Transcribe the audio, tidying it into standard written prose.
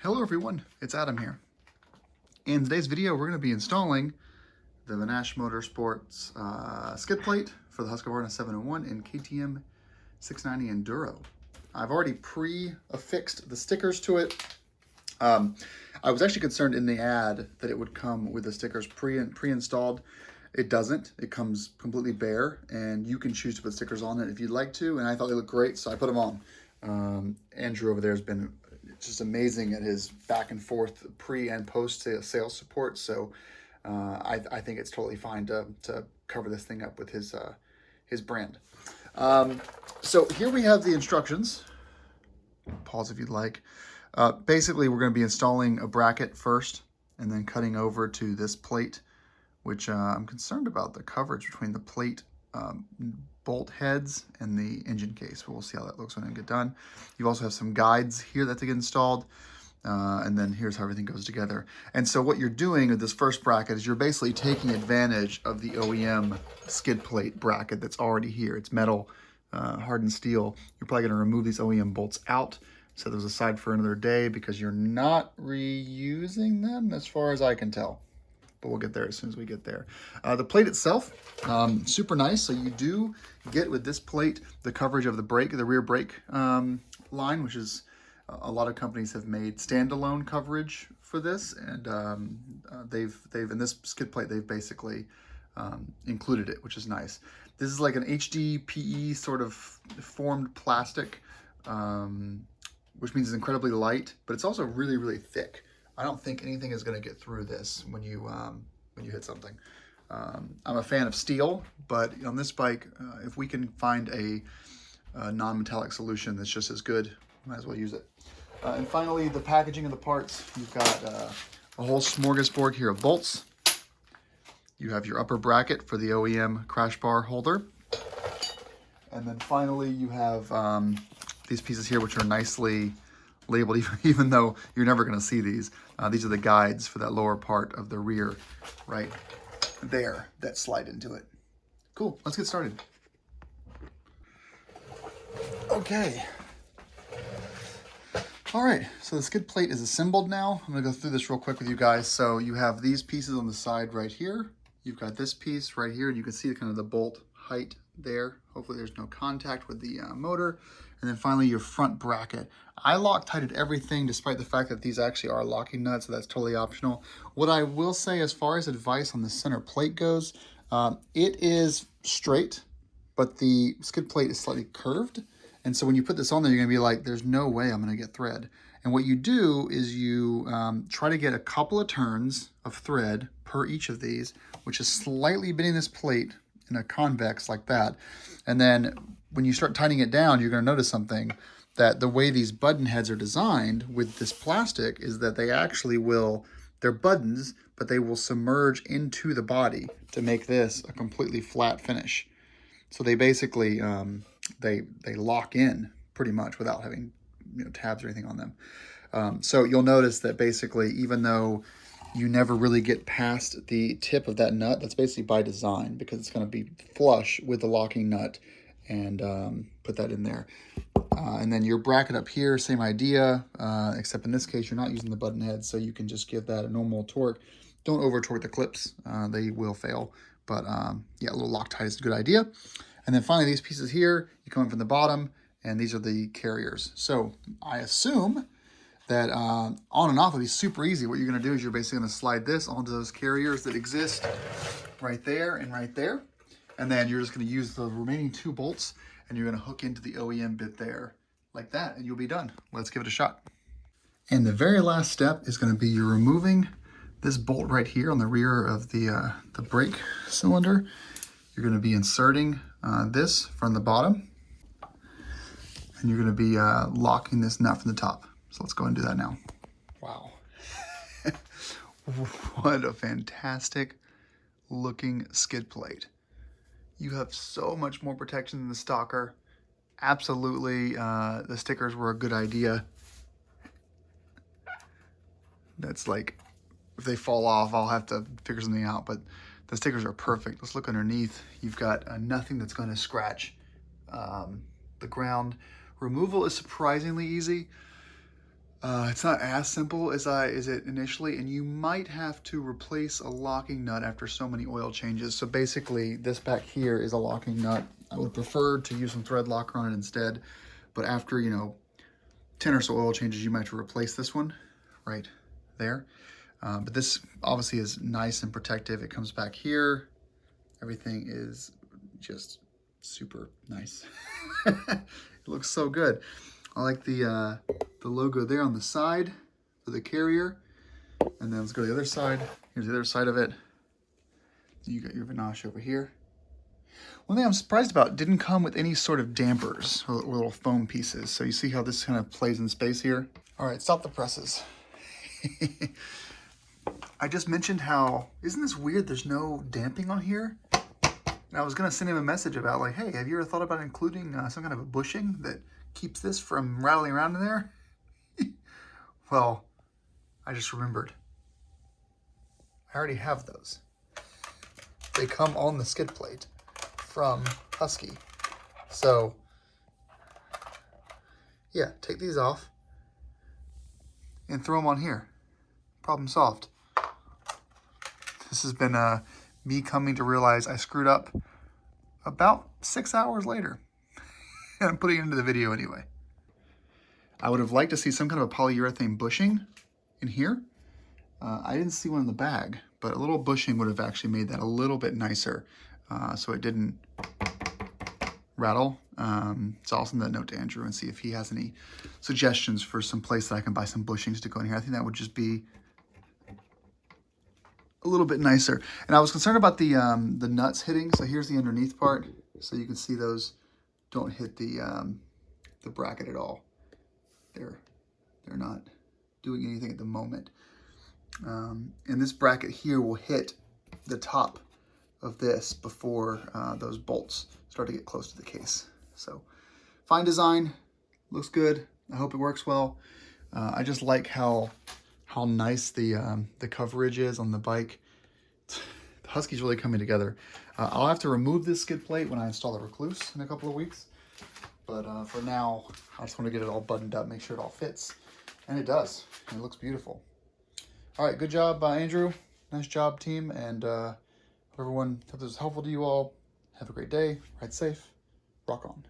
Hello everyone, it's Adam here. In today's video, we're going to be installing the Vanasche Motorsports skid plate for the Husqvarna 701 and KTM 690 Enduro. I've already pre-affixed the stickers to it. I was actually concerned in the ad that it would come with the stickers pre-installed. It doesn't. It comes completely bare, and you can choose to put stickers on it if you'd like to, and I thought they looked great, so I put them on. Andrew over there has been just amazing at his back and forth pre and post sales support, so I think it's totally fine to cover this thing up with his brand. So here we have the instructions. Pause if you'd like. Basically, we're going to be installing a bracket first and then cutting over to this plate, which I'm concerned about the coverage between the plate bolt heads and the engine case, but we'll see how that looks when I get done. You also have some guides here that to get installed, and then here's how everything goes together. And so what you're doing with this first bracket is you're basically taking advantage of the OEM skid plate bracket that's already here. It's metal, hardened steel. You're probably going to remove these OEM bolts out, set those aside for another day because you're not reusing them as far as I can tell. But we'll get there as soon as we get there. The plate itself, super nice. So you do get with this plate the coverage of the brake, the rear brake line, which is a lot of companies have made standalone coverage for this, and they've in this skid plate they've basically included it, which is nice. This is like an HDPE sort of formed plastic, which means it's incredibly light, but it's also really, really thick. I don't think anything is going to get through this when you hit something. I'm a fan of steel, but on this bike, if we can find a non-metallic solution that's just as good, might as well use it. And finally, the packaging of the parts. You've got a whole smorgasbord here of bolts. You have your upper bracket for the OEM crash bar holder. And then finally, you have these pieces here, which are nicely labeled, even though you're never going to see these. These are the guides for that lower part of the rear right there that slide into it. Cool, let's get started. Okay. All right, so the skid plate is assembled now. I'm going to go through this real quick with you guys. So you have these pieces on the side right here. You've got this piece right here, and you can see kind of the bolt height there. Hopefully there's no contact with the motor. And then finally your front bracket. I Loctited everything despite the fact that these actually are locking nuts, so that's totally optional. What I will say as far as advice on the center plate goes, it is straight, but the skid plate is slightly curved. And so when you put this on there, you're gonna be like, there's no way I'm gonna get thread. And what you do is you try to get a couple of turns of thread per each of these, which is slightly bending this plate in a convex like that. And then when you start tightening it down, you're going to notice something, that the way these button heads are designed with this plastic is that they actually will, they're buttons, but they will submerge into the body to make this a completely flat finish. So they basically, they lock in pretty much without having tabs or anything on them. So you'll notice that basically, even though you never really get past the tip of that nut, that's basically by design because it's going to be flush with the locking nut, and put that in there. And then your bracket up here, same idea, except in this case, you're not using the button head, so you can just give that a normal torque. Don't over torque the clips, they will fail. But yeah, a little Loctite is a good idea. And then finally, these pieces here, you come in from the bottom, and these are the carriers. So I assume that on and off will be super easy. What you're gonna do is you're basically gonna slide this onto those carriers that exist right there and right there. And then you're just gonna use the remaining two bolts and you're gonna hook into the OEM bit there like that, and you'll be done. Let's give it a shot. And the very last step is gonna be you're removing this bolt right here on the rear of the brake cylinder. You're gonna be inserting this from the bottom, and you're gonna be locking this nut from the top. So let's go and do that now. Wow. What a fantastic looking skid plate. You have so much more protection than the stalker. Absolutely, the stickers were a good idea. That's like, if they fall off, I'll have to figure something out, but the stickers are perfect. Let's look underneath. You've got nothing that's gonna scratch the ground. Removal is surprisingly easy. It's not as simple as it initially, and you might have to replace a locking nut after so many oil changes. So basically, this back here is a locking nut. I would prefer to use some thread locker on it instead, but after, you know, 10 or so oil changes, you might have to replace this one right there. But this obviously is nice and protective. It comes back here. Everything is just super nice. It looks so good. I like the logo there on the side for the carrier. And then let's go to the other side. Here's the other side of it. You got your Vanasche over here. One thing I'm surprised about, didn't come with any sort of dampers or little foam pieces. So you see how this kind of plays in space here? All right, stop the presses. I just mentioned how, isn't this weird? There's no damping on here. And I was gonna send him a message about like, hey, have you ever thought about including some kind of a bushing that keeps this from rattling around in there? Well, I just remembered. I already have those. They come on the skid plate from Husky. So, yeah, take these off and throw them on here. Problem solved. This has been me coming to realize I screwed up about 6 hours later. And I'm putting it into the video anyway. I would have liked to see some kind of a polyurethane bushing in here. I didn't see one in the bag, but a little bushing would have actually made that a little bit nicer, so it didn't rattle. So I'll send that note to Andrew and see if he has any suggestions for some place that I can buy some bushings to go in here. I think that would just be a little bit nicer. And I was concerned about the nuts hitting. So here's the underneath part, so you can see those don't hit the bracket at all. They're not doing anything at the moment. And this bracket here will hit the top of this before those bolts start to get close to the case. So fine design, looks good. I hope it works well. I just like how nice the coverage is on the bike. The Husky's really coming together. I'll have to remove this skid plate when I install the Recluse in a couple of weeks. But for now, I just want to get it all buttoned up, make sure it all fits. And it does. It looks beautiful. All right, good job, Andrew. Nice job, team. And everyone, hope this was helpful to you all. Have a great day. Ride safe. Rock on.